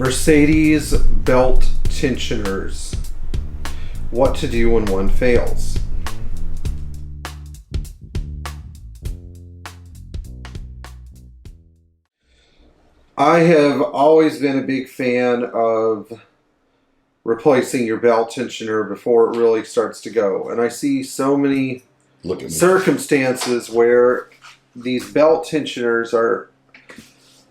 Mercedes belt tensioners. What to do when one fails. I have always been a big fan of replacing your belt tensioner before it really starts to go. And I see so many circumstances where these belt tensioners are,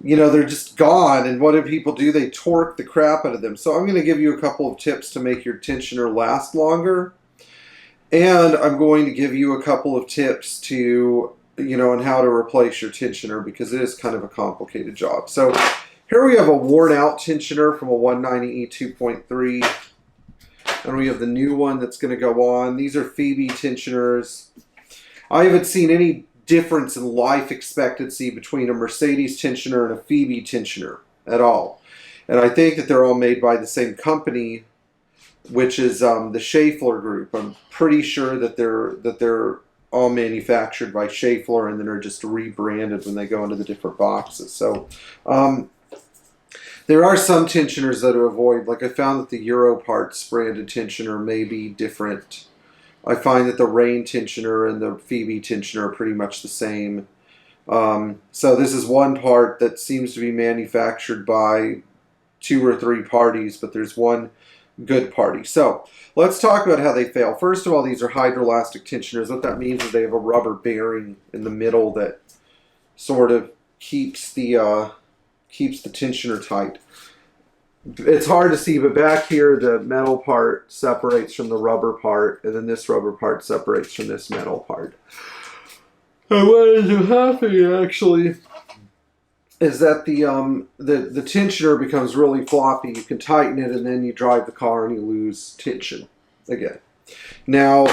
they're just gone. And what do people do? They torque the crap out of them. So I'm going to give you a couple of tips to make your tensioner last longer. And I'm going to give you a couple of tips to, on how to replace your tensioner, because it is kind of a complicated job. So here we have a worn out tensioner from a 190E 2.3. And we have the new one that's going to go on. These are Phoebe tensioners. I haven't seen any difference in life expectancy between a Mercedes tensioner and a Phoebe tensioner at all. And I think that they're all made by the same company, which is the Schaeffler Group. I'm pretty sure that they're all manufactured by Schaeffler and then are just rebranded when they go into the different boxes. So there are some tensioners that are avoid. Like I found that the Euro Parts branded tensioner may be different. I find that the Rain tensioner and the Phoebe tensioner are pretty much the same. So this is one part that seems to be manufactured by 2 or 3 parties, but there's one good party. So let's talk about how they fail. First of all, these are hydroelastic tensioners. What that means is they have a rubber bearing in the middle that sort of keeps the tensioner tight. It's hard to see, but back here the metal part separates from the rubber part, and then this rubber part separates from this metal part. And what ends up happening actually is that the tensioner becomes really floppy. You can tighten it, and then you drive the car and you lose tension again. Now,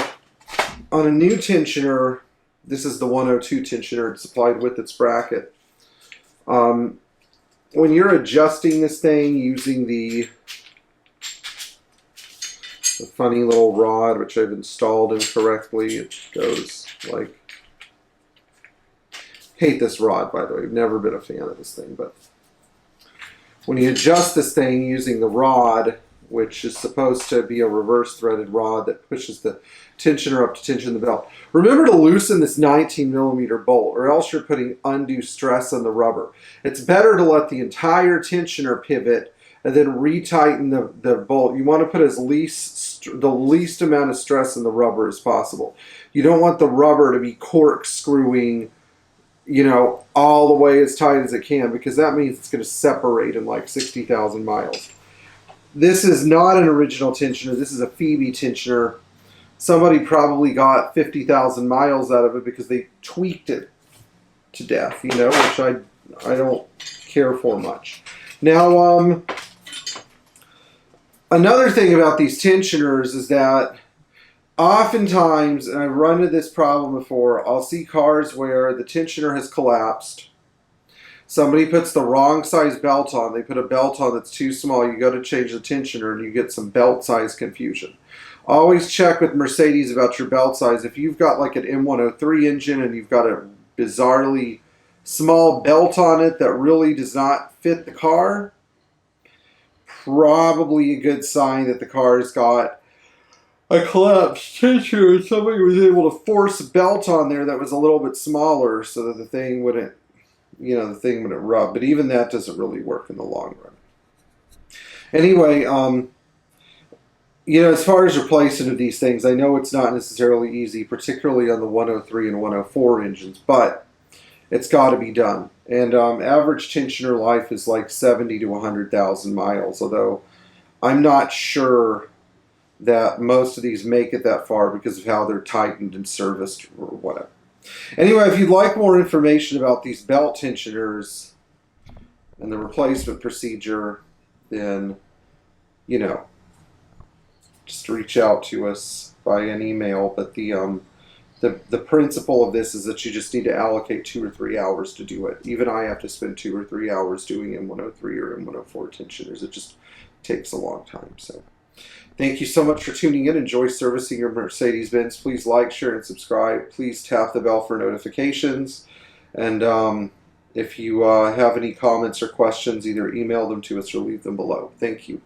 on a new tensioner, this is the 102 tensioner. It's supplied with its bracket. When you're adjusting this thing using the funny little rod, which I've installed incorrectly, it goes like... Hate this rod, by the way. I've never been a fan of this thing, but when you adjust this thing using the rod, which is supposed to be a reverse threaded rod that pushes the tensioner up to tension the belt, remember to loosen this 19mm bolt, or else you're putting undue stress on the rubber. It's better to let the entire tensioner pivot and then retighten the bolt. You want to put the least amount of stress on the rubber as possible. You don't want the rubber to be corkscrewing all the way as tight as it can, because that means it's going to separate in like 60,000 miles. This is not an original tensioner. This is a Phoebe tensioner. Somebody probably got 50,000 miles out of it because they tweaked it to death, which I don't care for much. Now, another thing about these tensioners is that oftentimes, and I've run into this problem before, I'll see cars where the tensioner has collapsed. Somebody puts the wrong size belt on. They put a belt on that's too small. You go to change the tensioner and you get some belt size confusion. Always check with Mercedes about your belt size. If you've got like an M103 engine and you've got a bizarrely small belt on it that really does not fit the car, probably a good sign that the car's got a collapsed tensioner. Somebody was able to force a belt on there that was a little bit smaller so that the thing wouldn't rub. But even that doesn't really work in the long run. Anyway, as far as replacement of these things, I know it's not necessarily easy, particularly on the 103 and 104 engines, but it's got to be done. And average tensioner life is like 70 to 100,000 miles, although I'm not sure that most of these make it that far because of how they're tightened and serviced or whatever. Anyway, if you'd like more information about these belt tensioners and the replacement procedure, then, just reach out to us by an email. But the principle of this is that you just need to allocate 2 or 3 hours to do it. Even I have to spend 2 or 3 hours doing M103 or M104 tensioners. It just takes a long time. So thank you so much for tuning in. Enjoy servicing your Mercedes Benz. Please like, share, and subscribe. Please tap the bell for notifications. And If you have any comments or questions, either email them to us or leave them below. Thank you.